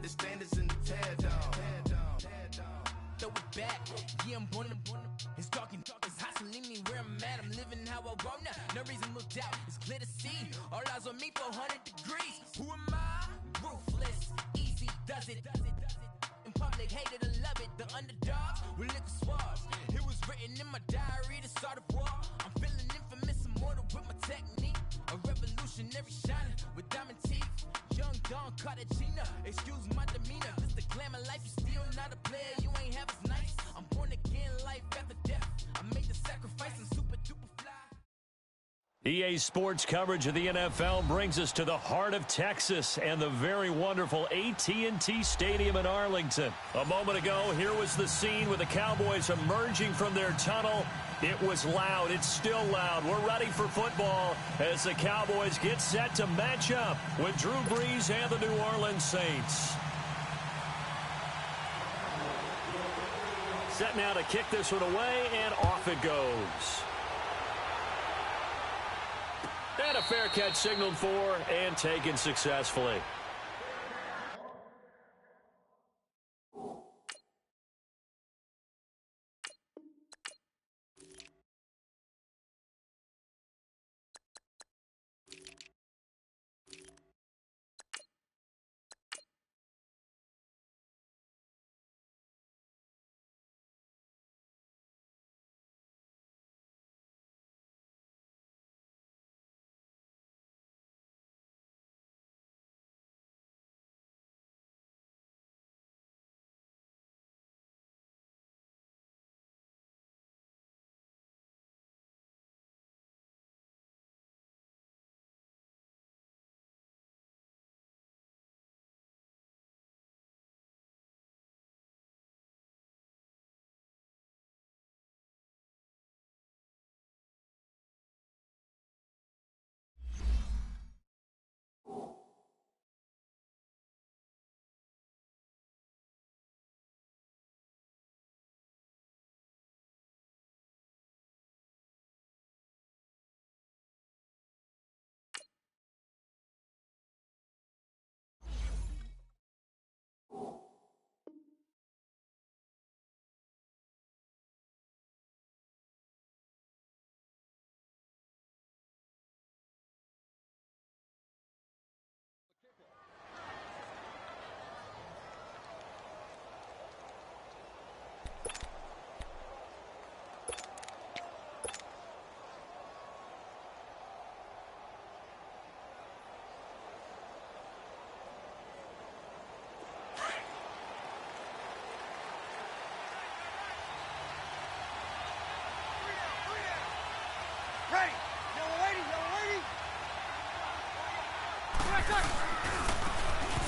set the standards in the tear down. Throw it back, yeah, I'm born to it's talking, it's hot, so leave me where I'm at. I'm living how I want now, no reason looked out, it's clear to see. All eyes on me, 400 degrees. Who am I? Ruthless, easy, does it. In public, hated or love it, the underdogs with liquor swabs. It was written in my diary, the start of war. I'm feeling infamous, immortal with my technique. A revolutionary shining with diamond teeth. Young Don Cartagena, excuse my demeanor. This the glamour life, you still not a player, you ain't half as nice. I'm born again, life after death. I made the sacrifice and super duper fly. EA Sports coverage of the NFL brings us to the heart of Texas and the very wonderful AT&T Stadium in Arlington. A moment ago, here was the scene with the Cowboys emerging from their tunnel. It was loud. It's still loud. We're ready for football as the Cowboys get set to match up with Drew Brees and the New Orleans Saints. Set now to kick this one away, and off it goes. And a fair catch signaled for and taken successfully.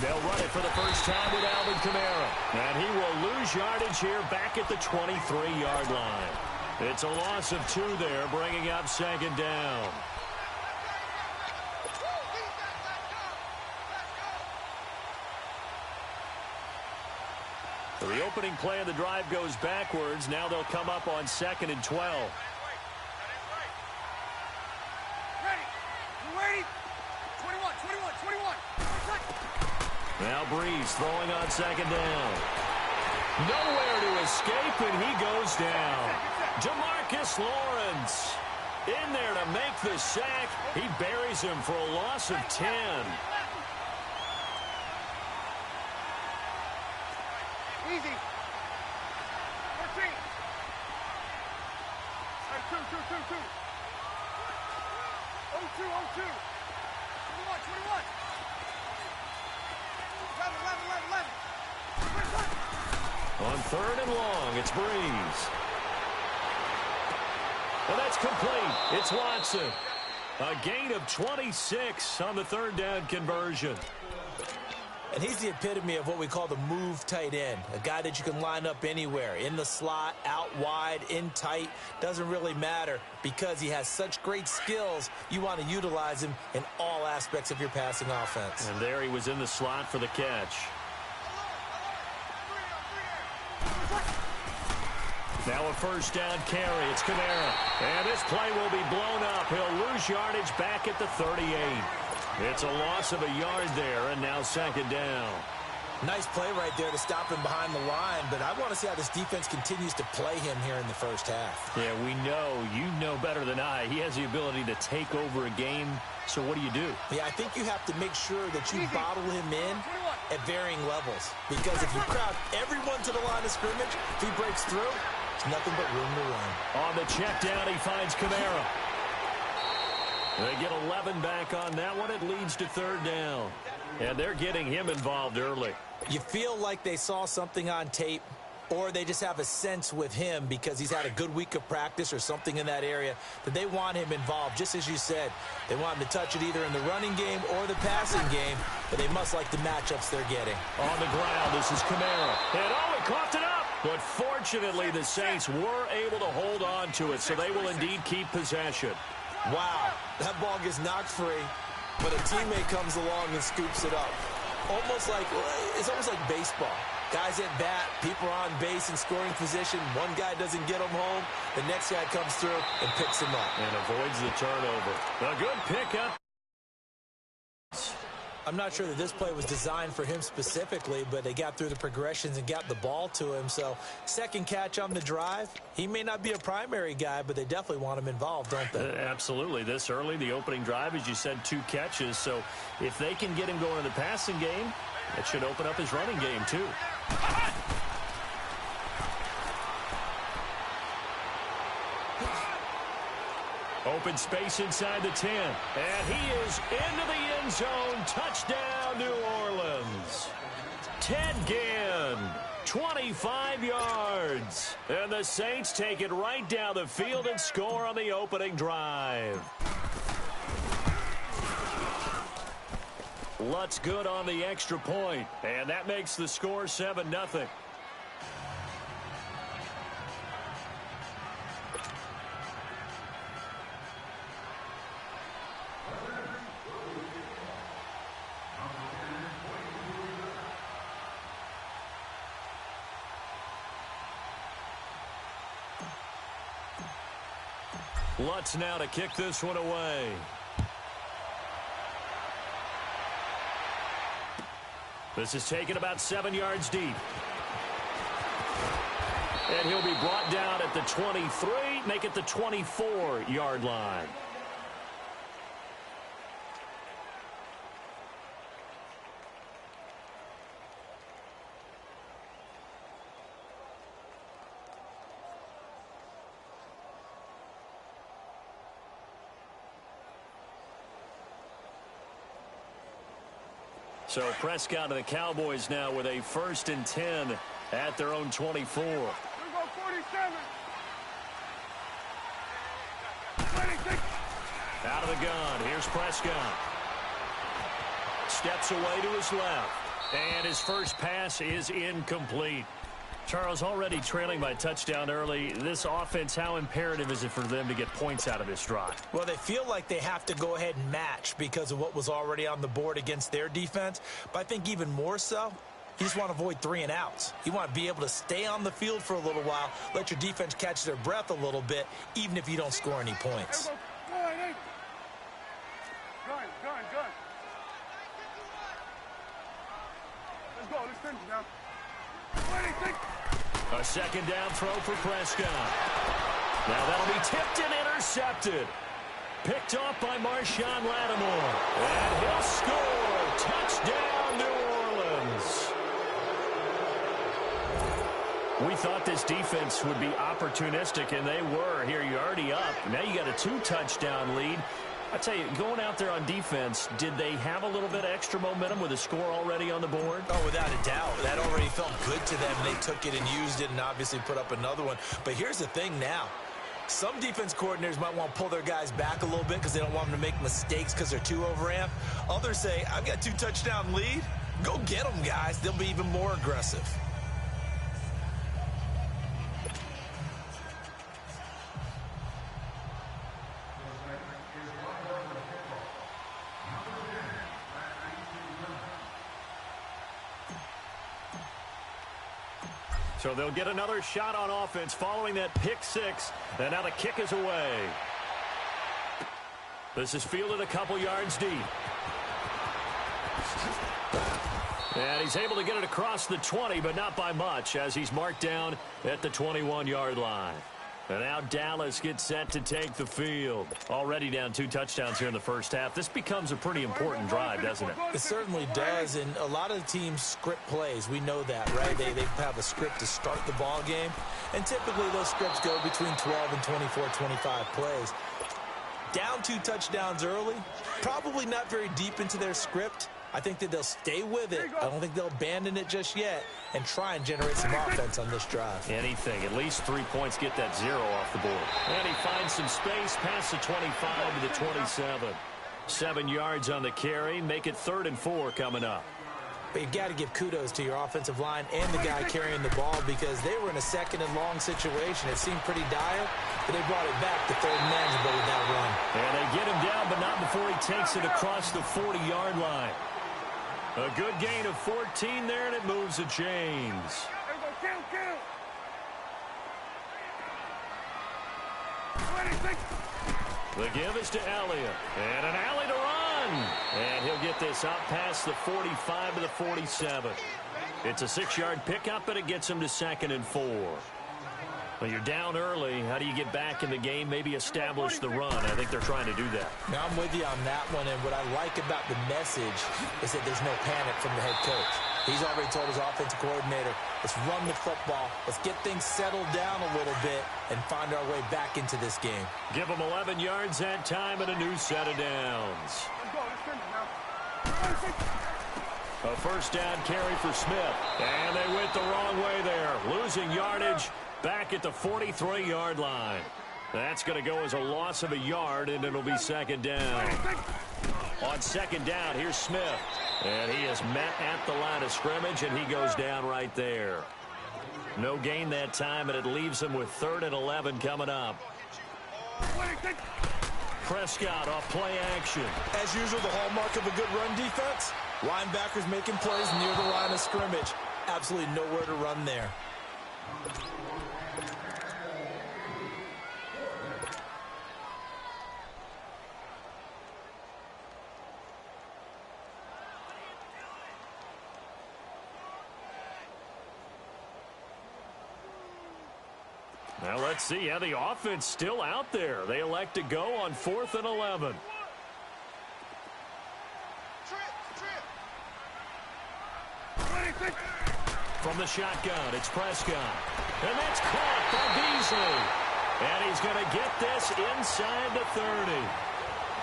They'll run it for the first time with Alvin Kamara. And he will lose yardage here back at the 23-yard line. It's a loss of 2 there, bringing up second down. So the opening play of the drive goes backwards. Now they'll come up on 2nd and 12. Now Brees throwing on 2nd down. Nowhere to escape, and he goes down. Jamarcus Lawrence in there to make the sack. He buries him for a loss of 10. Easy. 14. 2. 0-2. 21. 11. On 3rd and long, it's Brees. And that's complete. It's Watson. A gain of 26 on the 3rd down conversion. And he's the epitome of what we call the move tight end. A guy that you can line up anywhere. In the slot, out wide, in tight. Doesn't really matter because he has such great skills. You want to utilize him in all aspects of your passing offense. And there he was in the slot for the catch. Now a first down carry. It's Kamara. And this play will be blown up. He'll lose yardage back at the 38. It's a loss of a yard there, and now 2nd down. Nice play right there to stop him behind the line, but I want to see how this defense continues to play him here in the first half. Yeah, we know. You know better than I. He has the ability to take over a game, so what do you do? Yeah, I think you have to make sure that you bottle him in at varying levels, because if you crowd everyone to the line of scrimmage, if he breaks through, there's nothing but room to run. On the check down, he finds Kamara. They get 11 back on that one. It leads to third down. And they're getting him involved early. You feel like they saw something on tape, or they just have a sense with him because he's had a good week of practice or something in that area that they want him involved. Just as you said, they want him to touch it either in the running game or the passing game, but they must like the matchups they're getting. On the ground, this is Kamara. And oh, he coughed it up. But fortunately, the Saints were able to hold on to it, so they will indeed keep possession. Wow, that ball gets knocked free, but a teammate comes along and scoops it up. It's almost like baseball. Guys at bat, people are on base in scoring position. One guy doesn't get them home. The next guy comes through and picks him up. And avoids the turnover. A good pickup. I'm not sure that this play was designed for him specifically, but they got through the progressions and got the ball to him. So second catch on the drive. He may not be a primary guy, but they definitely want him involved, don't they? Absolutely. This early, the opening drive, as you said, 2 catches. So if they can get him going in the passing game, it should open up his running game too. Open space inside the 10. And he is into the end zone. Touchdown, New Orleans. Ted Ginn, 25 yards. And the Saints take it right down the field and score on the opening drive. Lutz good on the extra point. And that makes the score 7-0. Lutz now to kick this one away. This is taken about 7 yards deep. And he'll be brought down at the 23, make it the 24-yard line. So Prescott and the Cowboys now with a 1st and 10 at their own 24. Here we go, 47. 26. Out of the gun. Here's Prescott. Steps away to his left. And his first pass is incomplete. Charles, already trailing by touchdown early. This offense, how imperative is it for them to get points out of this drive? Well, they feel like they have to go ahead and match because of what was already on the board against their defense. But I think even more so, you just want to avoid 3 and outs. You want to be able to stay on the field for a little while, let your defense catch their breath a little bit, even if you don't score any points. Gun. Let's go. Let's finish now. 26. A second down throw for Prescott. Now that'll be tipped and intercepted. Picked off by Marshawn Lattimore. And he'll score. Touchdown, New Orleans. We thought this defense would be opportunistic, and they were. Here you're already up. Now you got a 2-touchdown lead. I tell you, going out there on defense, did they have a little bit of extra momentum with a score already on the board? Oh, without a doubt. That already felt good to them. They took it and used it and obviously put up another one. But here's the thing now. Some defense coordinators might want to pull their guys back a little bit because they don't want them to make mistakes because they're too overamped. Others say, I've got 2-touchdown lead. Go get them, guys. They'll be even more aggressive. So they'll get another shot on offense following that pick 6. And now the kick is away. This is fielded a couple yards deep. And he's able to get it across the 20, but not by much, as he's marked down at the 21-yard line. And now Dallas gets set to take the field. Already down 2 touchdowns here in the first half. This becomes a pretty important drive, doesn't it? It certainly does, and a lot of the teams script plays. We know that, right? They have a script to start the ball game, and typically those scripts go between 12 and 24, 25 plays. Down 2 touchdowns early, probably not very deep into their script. I think that they'll stay with it. I don't think they'll abandon it just yet and try and generate some offense on this drive. Anything. At least 3 points, get that 0 off the board. And he finds some space past the 25 to the 27. 7 yards on the carry. Make it 3rd and 4 coming up. But you've got to give kudos to your offensive line and the guy carrying the ball because they were in a 2nd and long situation. It seemed pretty dire, but they brought it back to 3rd and manageable with that run. And they get him down, but not before he takes it across the 40-yard line. A good gain of 14 there, and it moves the chains. The give is to Elliott. And an alley to run. And he'll get this out past the 45 to the 47. It's a 6-yard pickup, and it gets him to 2nd and 4. When you're down early, how do you get back in the game, maybe establish the run? I think they're trying to do that. Now, I'm with you on that one, and what I like about the message is that there's no panic from the head coach. He's already told his offensive coordinator, let's run the football, let's get things settled down a little bit and find our way back into this game. Give them 11 yards that time and a new set of downs. A first down carry for Smith, and they went the wrong way there, losing yardage. Back at the 43-yard line. That's going to go as a loss of a yard, and it'll be 2nd down. On 2nd down, here's Smith. And he is met at the line of scrimmage, and he goes down right there. No gain that time, and it leaves him with 3rd and 11 coming up. Prescott off play action. As usual, the hallmark of a good run defense. Linebackers making plays near the line of scrimmage. Absolutely nowhere to run there. Now let's see how the offense still out there. They elect to go on 4th and 11. From the shotgun, it's Prescott. And that's caught by Beasley. And he's going to get this inside the 30.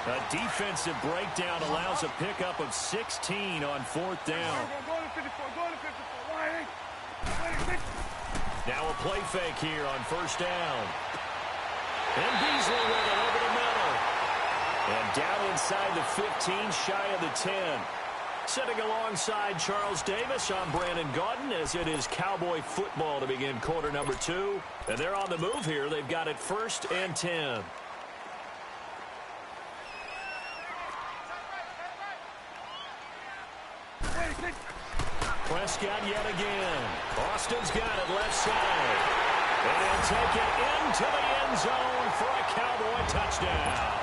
A defensive breakdown allows a pickup of 16 on 4th down. Now a play fake here on 1st down. And Beasley with it over the middle. And down inside the 15, shy of the 10. Sitting alongside Charles Davis, I'm Brandon Gaudin, as it is Cowboy football to begin quarter number 2. And they're on the move here. They've got it 1st and 10. Prescott yet again. Austin's got it left side. And he'll take it into the end zone for a Cowboy touchdown.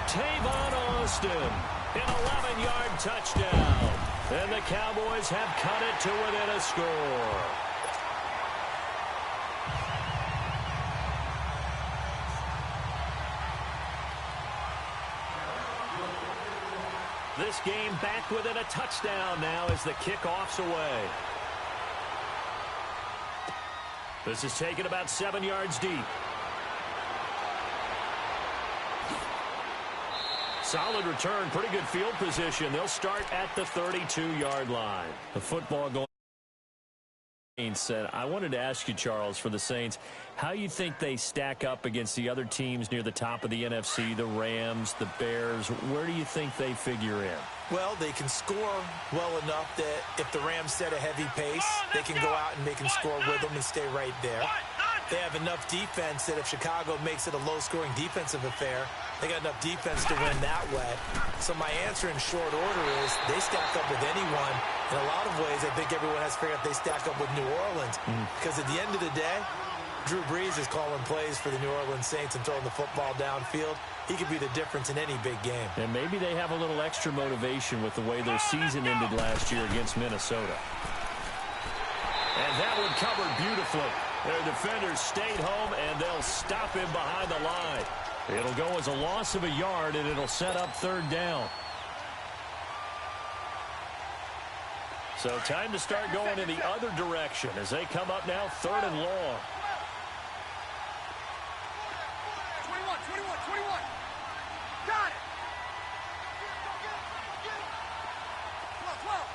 Tavon Austin, an 11-yard touchdown. And the Cowboys have cut it to within a score. This game back within a touchdown now as the kickoff's away. This is taken about 7 yards deep. Solid return, pretty good field position. They'll start at the 32-yard line. The football going. Said, I wanted to ask you, Charles, for the Saints, how you think they stack up against the other teams near the top of the NFC, the Rams, the Bears. Where do you think they figure in? Well, they can score well enough that if the Rams set a heavy pace, they can go out and they can score with them and stay right there. They have enough defense that if Chicago makes it a low-scoring defensive affair, they got enough defense to win that way. So my answer in short order is they stack up with anyone. In a lot of ways, I think everyone has to figure out if they stack up with New Orleans. Because at the end of the day, Drew Brees is calling plays for the New Orleans Saints and throwing the football downfield. He could be the difference in any big game. And maybe they have a little extra motivation with the way their season ended last year against Minnesota. And that one covered beautifully. Their defenders stayed home, and they'll stop him behind the line. It'll go as a loss of a yard, and it'll set up third down. So time to start going in the other direction as they come up now third and long. 21. Got it. 12.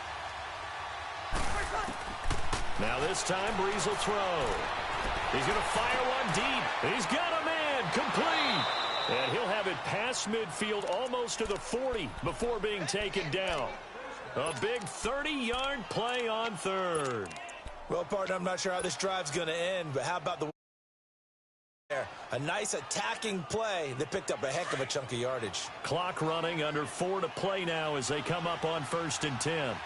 Now this time, Brees will throw. He's going to fire one deep. He's got a man complete. And he'll have it past midfield almost to the 40 before being taken down. A big 30-yard play on third. Well, partner, I'm not sure how this drive's going to end, but how about the there? A nice attacking play that picked up a heck of a chunk of yardage. Clock running, under 4 to play now as they come up on 1st and 10.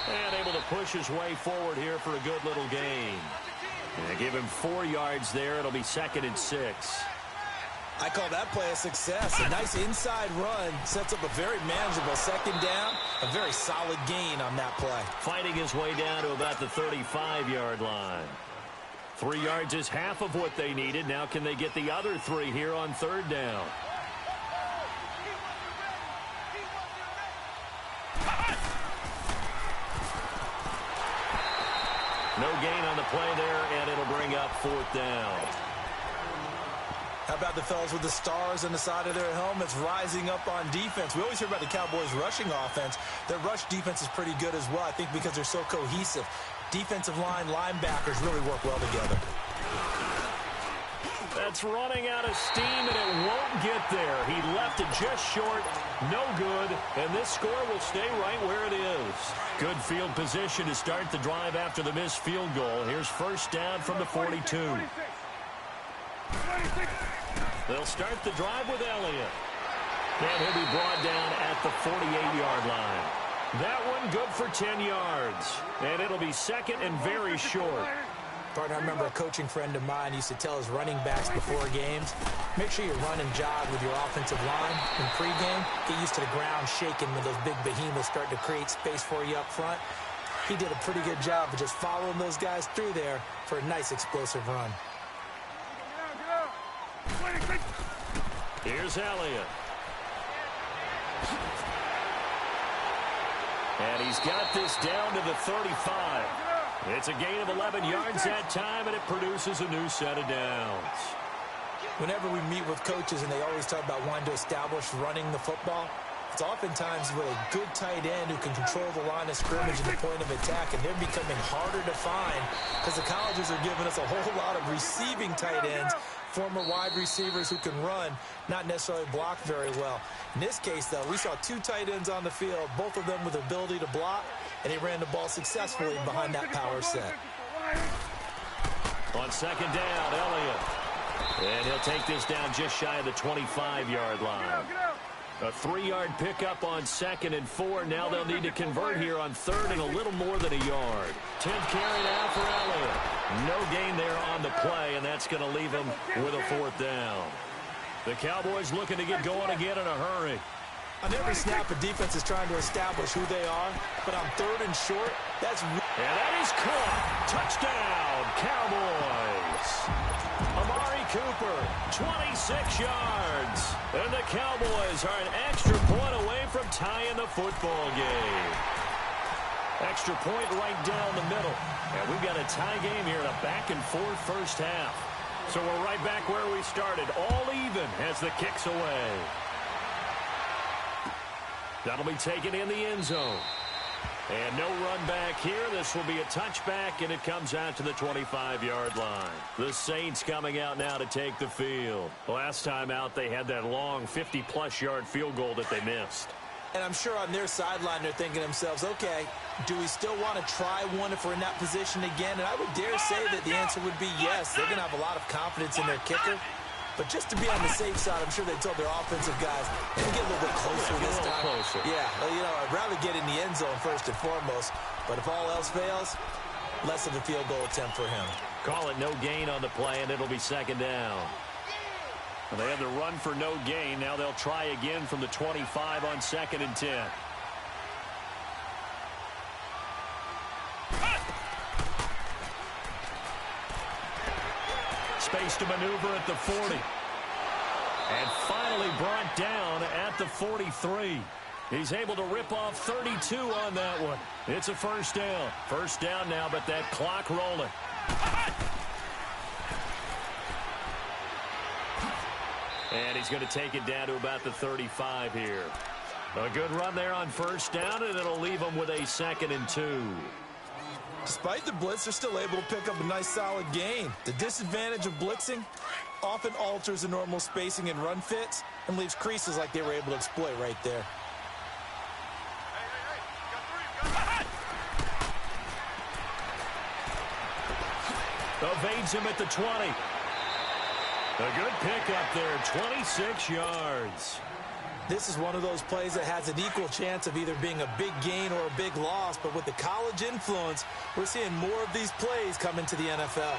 And able to push his way forward here for a good little gain. And give him 4 yards there. It'll be 2nd and 6. I call that play a success. A nice inside run sets up a very manageable 2nd down. A very solid gain on that play. Fighting his way down to about the 35-yard line. 3 yards is half of what they needed. Now can they get the other 3 here on 3rd down? No gain on the play there, and it'll bring up 4th down. How about the fellas with the stars on the side of their helmets rising up on defense? We always hear about the Cowboys' rushing offense. Their rush defense is pretty good as well, I think, because they're so cohesive. Defensive line, linebackers really work well together. That's running out of steam, and it won't get there. He left it just short. No good, and this score will stay right where it is. Good field position to start the drive after the missed field goal. Here's 1st down from the 42. They'll start the drive with Elliott. And he'll be brought down at the 48-yard line. That one good for 10 yards. And it'll be 2nd and very short. Partner, I remember a coaching friend of mine used to tell his running backs before games, make sure you run and jog with your offensive line in pregame. Get used to the ground shaking when those big behemoths start to create space for you up front. He did a pretty good job of just following those guys through there for a nice explosive run. Here's Elliott. And he's got this down to the 35. It's a gain of 11 yards that time, and it produces a new set of downs. Whenever we meet with coaches and they always talk about wanting to establish running the football, it's oftentimes with a good tight end who can control the line of scrimmage and the point of attack, and they're becoming harder to find because the colleges are giving us a whole lot of receiving tight ends, former wide receivers who can run, not necessarily block very well. In this case, though, we saw 2 tight ends on the field, both of them with the ability to block, and he ran the ball successfully behind that power set. On 2nd down, Elliott. And he'll take this down just shy of the 25-yard line. A 3-yard pickup on 2nd and 4. Now they'll need to convert here on 3rd and a little more than a yard. 10th carry now for Elliott. No gain there on the play, and that's going to leave him with a 4th down. The Cowboys looking to get going again in a hurry. On every snap, a defense is trying to establish who they are, but on 3rd and short, that's... And that is caught. Touchdown, Cowboys. Amari Cooper, 26 yards. And the Cowboys are an extra point away from tying the football game. Extra point right down the middle. And we've got a tie game here in a back-and-forth first half. So we're right back where we started, all even as the kick's away. That'll be taken in the end zone. And no run back here. This will be a touchback, and it comes out to the 25-yard line. The Saints coming out now to take the field. Last time out, they had that long 50-plus yard field goal that they missed. And I'm sure on their sideline they're thinking to themselves, okay, do we still want to try one if we're in that position again? And I would dare say that the answer would be yes. They're going to have a lot of confidence in their kicker. But just to be on the safe side, I'm sure they told their offensive guys, maybe get a little bit closer this time. Yeah, well, you know, I'd rather get in the end zone first and foremost. But if all else fails, less of a field goal attempt for him. Call it no gain on the play, and it'll be second down. Well, they have the run for no gain. Now they'll try again from the 25 on 2nd and 10. Space to maneuver at the 40. And finally brought down at the 43. He's able to rip off 32 on that one. It's a first down. First down now, but that clock rolling. And he's going to take it down to about the 35 here. A good run there on first down, and it'll leave him with a 2nd and 2. Despite the blitz, they're still able to pick up a nice solid gain. The disadvantage of blitzing often alters the normal spacing and run fits and leaves creases like they were able to exploit right there. Evades him at the 20. A good pickup there, 26 yards. This is one of those plays that has an equal chance of either being a big gain or a big loss, but with the college influence, we're seeing more of these plays come into the NFL.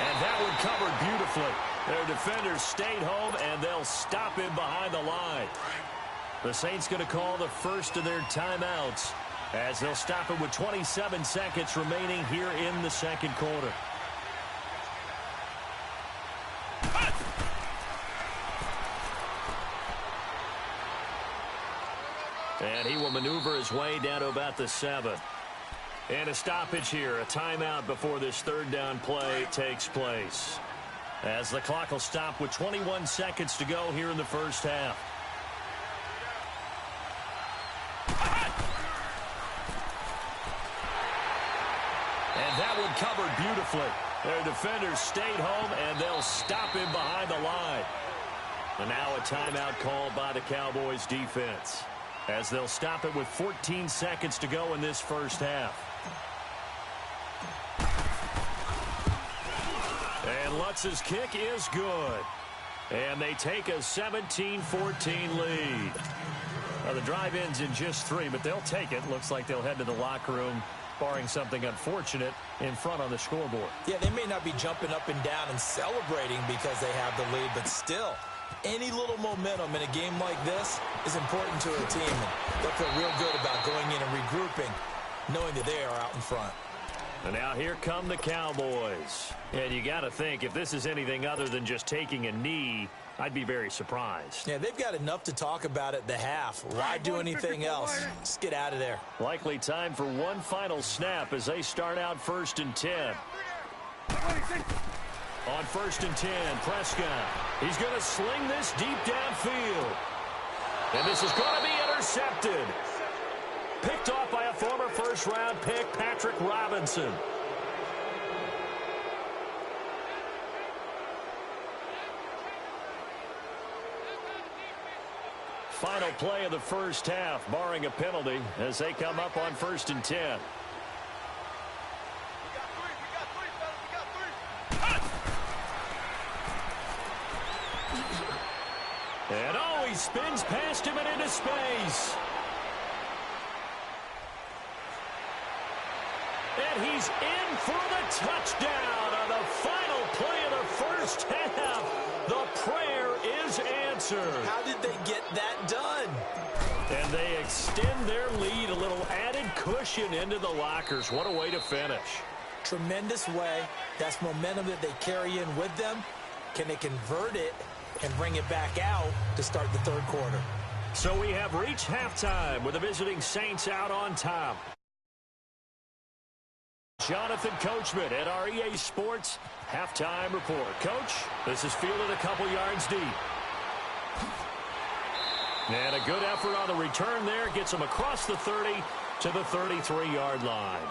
And that one covered beautifully. Their defenders stayed home, and they'll stop him behind the line. The Saints going to call the first of their timeouts as they'll stop him with 27 seconds remaining here in the second quarter. And he will maneuver his way down to about the 7. And a stoppage here, a timeout before this third down play takes place. As the clock will stop with 21 seconds to go here in the first half. And that one covered beautifully. Their defenders stayed home, and they'll stop him behind the line. And now a timeout called by the Cowboys defense, as they'll stop it with 14 seconds to go in this first half. And Lutz's kick is good. And they take a 17-14 lead. Well, the drive ends in just 3, but they'll take it. Looks like they'll head to the locker room, barring something unfortunate, in front on the scoreboard. Yeah, they may not be jumping up and down and celebrating because they have the lead, but still, any little momentum in a game like this is important to a team. And they'll feel real good about going in and regrouping, knowing that they are out in front. And now here come the Cowboys. And you got to think, if this is anything other than just taking a knee, I'd be very surprised. Yeah, they've got enough to talk about at the half. Why do anything else? Just get out of there. Likely time for one final snap as they start out 1st and 10. On 1st and 10, Prescott. He's going to sling this deep downfield. And this is going to be intercepted. Picked off by a former first-round pick, Patrick Robinson. Final play of the first half, barring a penalty, as they come up on 1st and 10. And oh, he spins past him and into space. And he's in for the touchdown on the final play of the first half. The prayer is answered. How did they get that done? And they extend their lead, a little added cushion into the lockers. What a way to finish. Tremendous way. That's momentum that they carry in with them. Can they convert it and bring it back out to start the third quarter? So we have reached halftime with the visiting Saints out on top. Jonathan Coachman at our EA Sports halftime report. Coach, this is fielded a couple yards deep. And a good effort on the return there. Gets him across the 30 to the 33-yard line.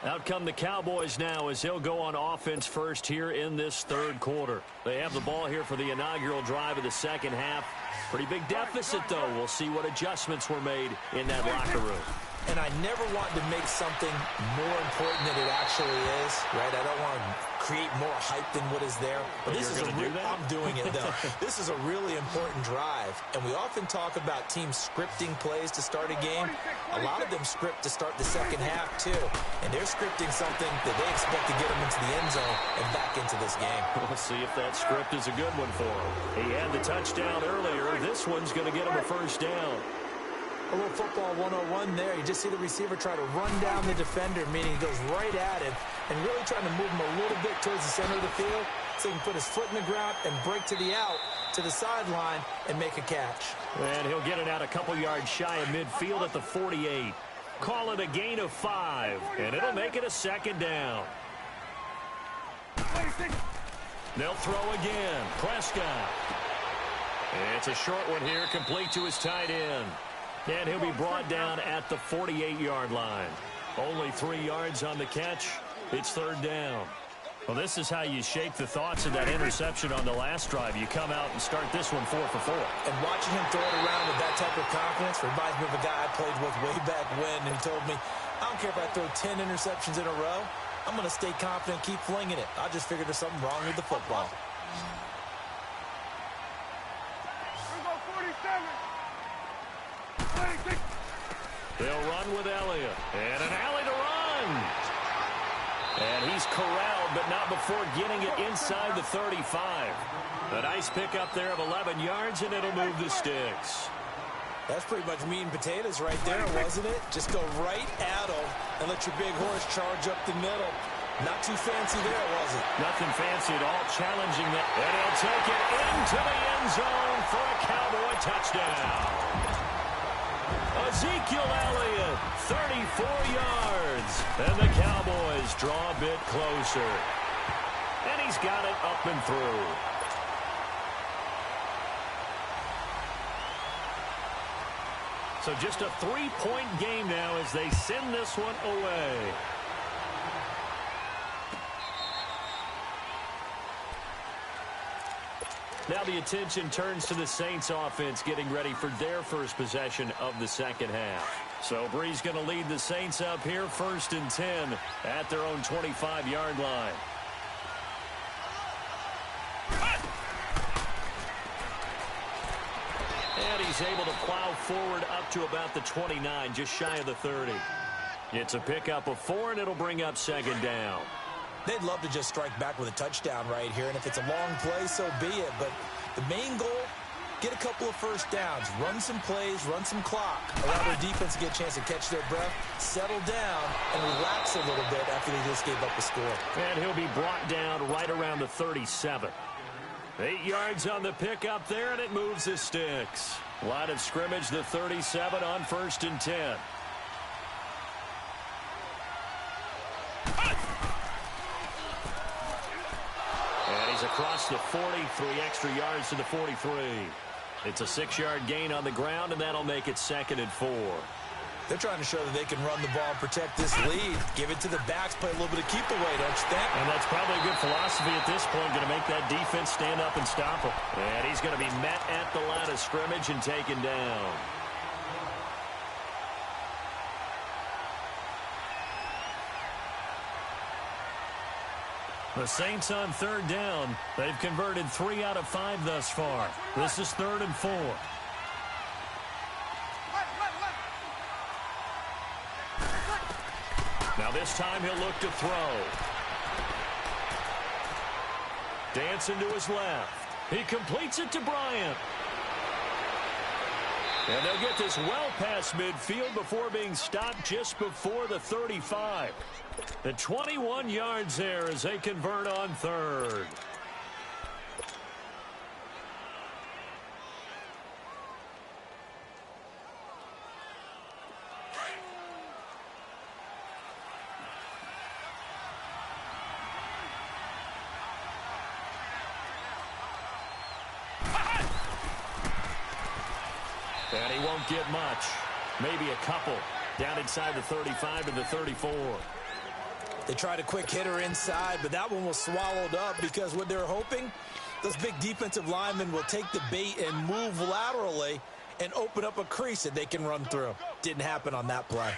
Out come the Cowboys now as they'll go on offense first here in this third quarter. They have the ball here for the inaugural drive of the second half. Pretty big deficit, though. We'll see what adjustments were made in that locker room. and I never want to make something more important than it actually is, right? I don't want to create more hype than what is there. But this is I'm doing it, though. This is a really important drive, and we often talk about teams scripting plays to start a game. A lot of them script to start the second half, too, and they're scripting something that they expect to get them into the end zone and back into this game. We'll see if that script is a good one for him. He had the touchdown earlier. This one's going to get him a first down. A little football 101 there. You just see the receiver try to run down the defender, meaning he goes right at him and really trying to move him a little bit towards the center of the field so he can put his foot in the ground and break to the out, to the sideline, and make a catch. And he'll get it out a couple yards shy of midfield at the 48. Call it a gain of 5, and it'll make it a second down. They'll throw again. Prescott. It's a short one here, complete to his tight end. And he'll be brought down at the 48-yard line. Only 3 yards on the catch. It's third down. Well, this is how you shake the thoughts of that interception on the last drive. You come out and start this one 4 for 4. And watching him throw it around with that type of confidence reminds me of a guy I played with way back when, and he told me, I don't care if I throw 10 interceptions in a row. I'm going to stay confident, keep flinging it. I just figured there's something wrong with the football. They'll run with Elliott. And an alley to run. And he's corralled, but not before getting it inside the 35. A nice pickup there of 11 yards, and it'll move the sticks. That's pretty much meat and potatoes right there, wasn't it? Just go right at them and let your big horse charge up the middle. Not too fancy there, was it? Nothing fancy at all, challenging that. And he'll take it into the end zone for a Cowboy touchdown. Ezekiel Elliott, 34 yards. And the Cowboys draw a bit closer. And he's got it up and through. So just a 3-point game now as they send this one away. Now the attention turns to the Saints offense getting ready for their first possession of the second half. So Bree's going to lead the Saints up here, 1st and 10 at their own 25-yard line. And he's able to plow forward up to about the 29, just shy of the 30. It's a pickup of 4, and it'll bring up second down. They'd love to just strike back with a touchdown right here, and if it's a long play, so be it. But the main goal, get a couple of first downs, run some plays, run some clock, allow their defense to get a chance to catch their breath, settle down, and relax a little bit after they just gave up the score. And he'll be brought down right around the 37. 8 yards on the pickup there, and it moves the sticks. Line of scrimmage, the 37 on 1st and 10. And he's across the 40, 3 extra yards to the 43. It's a 6-yard gain on the ground, and that'll make it 2nd and 4. They're trying to show that they can run the ball and protect this lead. Give it to the backs, play a little bit of keep away, don't you think? And that's probably a good philosophy at this point, going to make that defense stand up and stop him. And he's going to be met at the line of scrimmage and taken down. The Saints on 3rd down. They've converted 3 out of 5 thus far. This is 3rd and 4. Now this time he'll look to throw. Dancing to his left. He completes it to Bryant. And they'll get this well past midfield before being stopped just before the 35. The 21 yards there as they convert on 3rd. And he won't get much. Maybe a couple. Down inside the 35 to the 34. They tried a quick hitter inside, but that one was swallowed up because what they're hoping, those big defensive linemen will take the bait and move laterally and open up a crease that they can run through. Didn't happen on that play.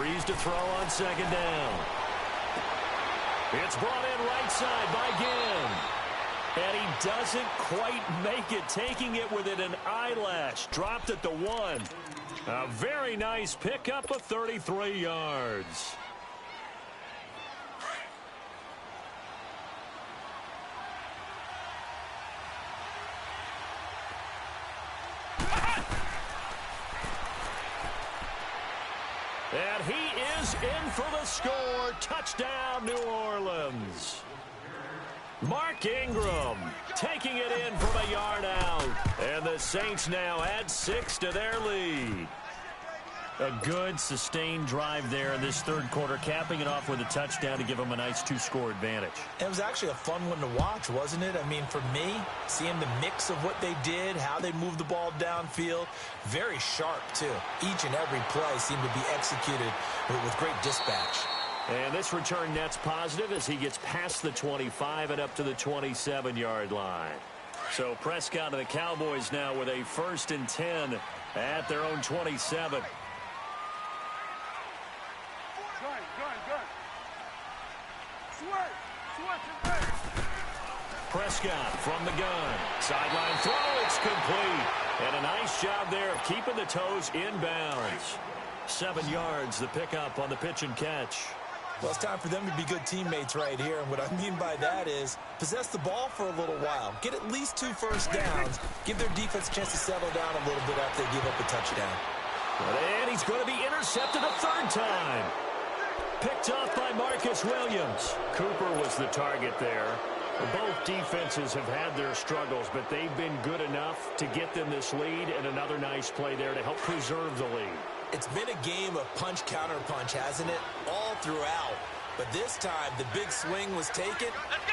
Breeze to throw on second down. It's brought in right side by Ginn. And he doesn't quite make it, taking it within an eyelash. Dropped at the 1. A very nice pickup of 33 yards. And he is in for the score. Touchdown, New Orleans. Mark Ingram taking it in from a yard out. And the Saints now add 6 to their lead. A good, sustained drive there in this third quarter, capping it off with a touchdown to give them a nice 2-score advantage. It was actually a fun one to watch, wasn't it? I mean, for me, seeing the mix of what they did, how they moved the ball downfield, very sharp, too. Each and every play seemed to be executed with great dispatch. And this return net's positive as he gets past the 25 and up to the 27-yard line. So Prescott and the Cowboys now with a 1st and 10 at their own 27. Prescott from the gun. Sideline throw, it's complete. And a nice job there of keeping the toes inbounds. 7 yards, the pickup on the pitch and catch. Well, it's time for them to be good teammates right here. And what I mean by that is possess the ball for a little while. Get at least 2 first downs. Give their defense a chance to settle down a little bit after they give up a touchdown. And he's going to be intercepted a 3rd time. Picked off by Marcus Williams. Cooper was the target there. Both defenses have had their struggles, but they've been good enough to get them this lead, and another nice play there to help preserve the lead. It's been a game of punch-counter-punch, hasn't it? All throughout. But this time, the big swing was taken,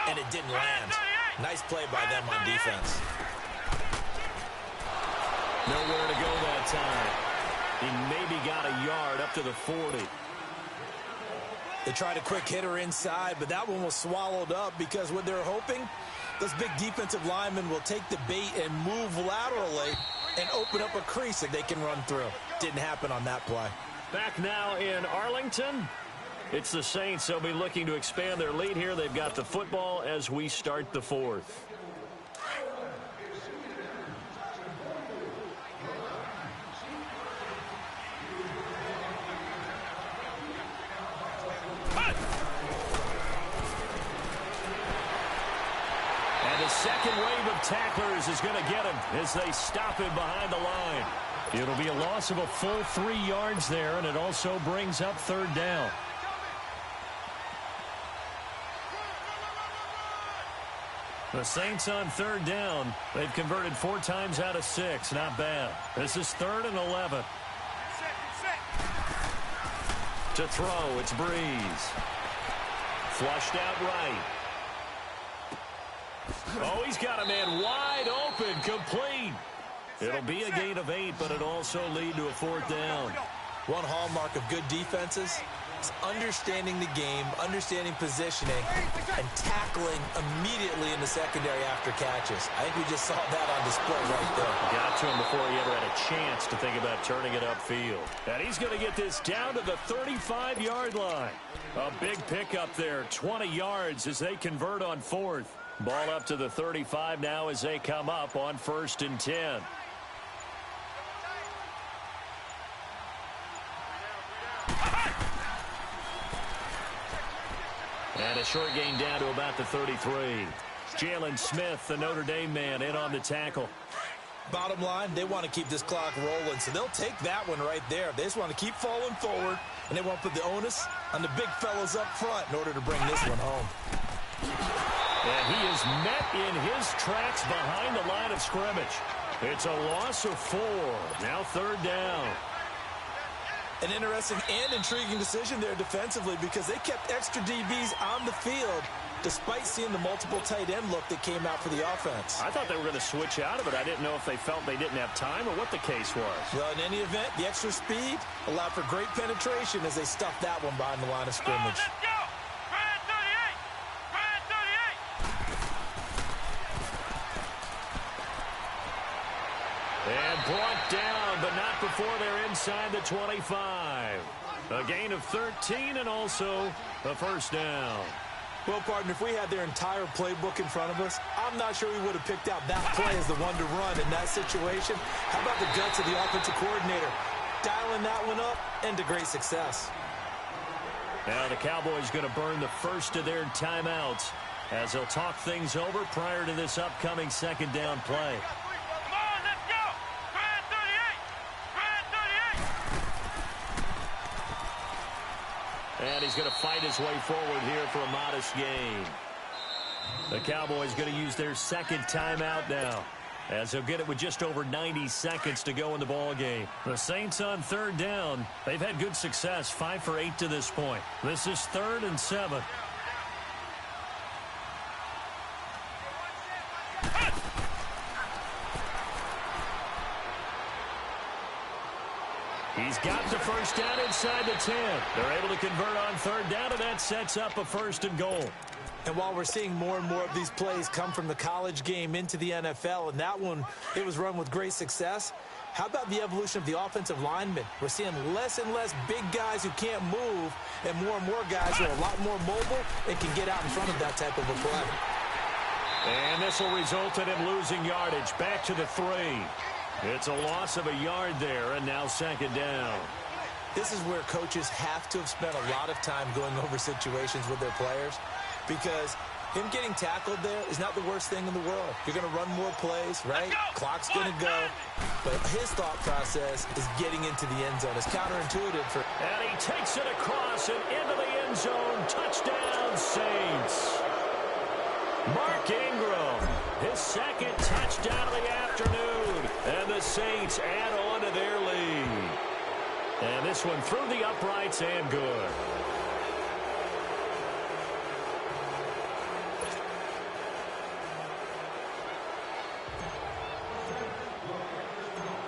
and it didn't land. Nice play by them on defense. Nowhere to go that time. He maybe got a yard up to the 40. They tried a quick hitter inside, but that one was swallowed up because what they're hoping, those big defensive linemen will take the bait and move laterally and open up a crease that they can run through. Didn't happen on that play. Back now in Arlington. It's the Saints. They'll be looking to expand their lead here. They've got the football as we start the 4th. Second wave of tacklers is going to get him as they stop him behind the line. It'll be a loss of a full 3 yards there, and it also brings up 3rd down. The Saints on 3rd down. They've converted 4 times out of 6. Not bad. This is 3rd and 11. To throw, it's Breeze. Flushed out right. Oh, he's got a man wide open, complete. It'll be a gain of 8, but it also lead to a 4th down. One hallmark of good defenses is understanding the game, understanding positioning, and tackling immediately in the secondary after catches. I think we just saw that on display right there. Got to him before he ever had a chance to think about turning it upfield. And he's going to get this down to the 35-yard line. A big pickup there, 20 yards as they convert on 4th. Ball up to the 35 now as they come up on 1st and 10. And a short gain down to about the 33. Jalen Smith, the Notre Dame man, in on the tackle. Bottom line, they want to keep this clock rolling, so they'll take that one right there. They just want to keep falling forward, and they want to put the onus on the big fellas up front in order to bring this one home. And he is met in his tracks behind the line of scrimmage. It's a loss of 4. Now 3rd down. An interesting and intriguing decision there defensively because they kept extra DBs on the field despite seeing the multiple tight end look that came out for the offense. I thought they were going to switch out of it. I didn't know if they felt they didn't have time or what the case was. Well, in any event, the extra speed allowed for great penetration as they stuffed that one behind the line of scrimmage. And brought down, but not before they're inside the 25. A gain of 13 and also a first down. Well, partner, if we had their entire playbook in front of us, I'm not sure we would have picked out that play as the one to run in that situation. How about the guts of the offensive coordinator? Dialing that one up into great success. Now the Cowboys going to burn the first of their timeouts as they'll talk things over prior to this upcoming second down play. Come on, let's go! Try 38! And he's going to fight his way forward here for a modest gain. The Cowboys going to use their second timeout now, as they'll get it with just over 90 seconds to go in the ball game. The Saints on third down. They've had good success, 5 for 8 to this point. This is 3rd and 7. He's got the first down inside the 10. They're able to convert on third down, and that sets up a 1st and goal. And while we're seeing more and more of these plays come from the college game into the NFL, and that one, it was run with great success, how about the evolution of the offensive linemen? We're seeing less and less big guys who can't move, and more guys who are a lot more mobile and can get out in front of that type of a play. And this will result in him losing yardage. Back to the 3. It's a loss of a yard there, and now 2nd down. This is where coaches have to have spent a lot of time going over situations with their players, because him getting tackled there is not the worst thing in the world. You're going to run more plays, right? Clock's going to go. But his thought process is getting into the end zone. It's counterintuitive for... And he takes it across and into the end zone. Touchdown, Saints. Mark Ingram, his 2nd touchdown of the afternoon. And the Saints add on to their lead. And this one through the uprights and good.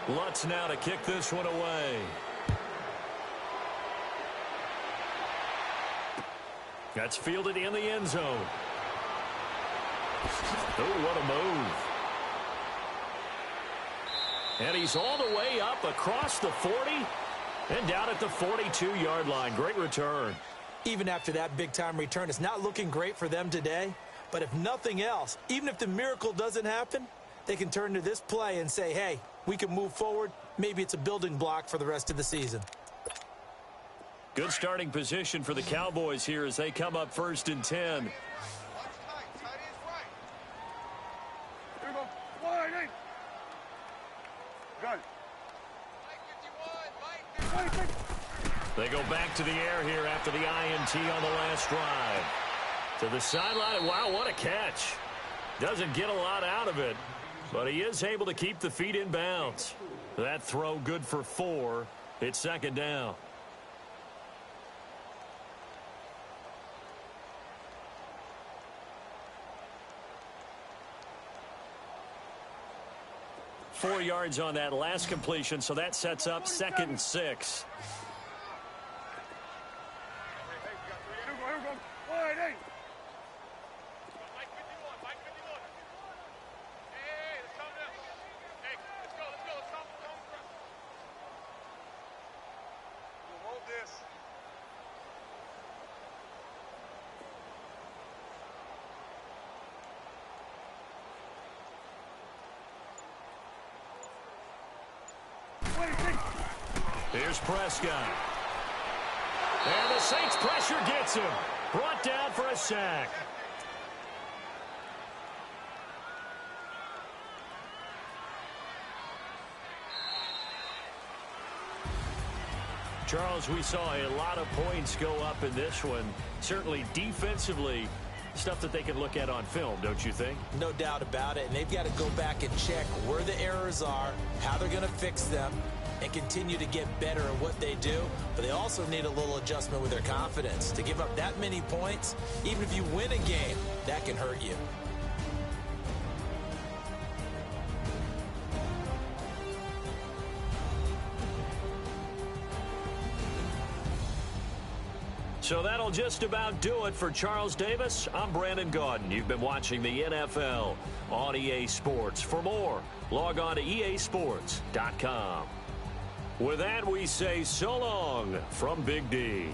Lutz now to kick this one away. That's fielded in the end zone. Oh, what a move. And he's all the way up across the 40 and down at the 42-yard line. Great return. Even after that big-time return, it's not looking great for them today. But if nothing else, even if the miracle doesn't happen, they can turn to this play and say, hey, we can move forward. Maybe it's a building block for the rest of the season. Good starting position for the Cowboys here as they come up 1st and 10. Here we go. Wide eight. Good. They go back to the air here after the INT on the last drive. To the sideline. Wow, what a catch. Doesn't get a lot out of it, but he is able to keep the feet in bounds. That throw good for 4. It's 2nd down. Four yards on that last completion, so that sets up 2nd and 6. Here we go. Wide eight. Hold this. Here's Prescott. And the Saints pressure gets him. Brought down for a sack. Charles, we saw a lot of points go up in this one. Certainly defensively, stuff that they can look at on film, don't you think? No doubt about it. And they've got to go back and check where the errors are, how they're going to fix them, and continue to get better at what they do. But they also need a little adjustment with their confidence. To give up that many points, even if you win a game, that can hurt you. So that'll just about do it for Charles Davis. I'm Brandon Gaudin. You've been watching the NFL on EA Sports. For more, log on to easports.com. With that, we say so long from Big D.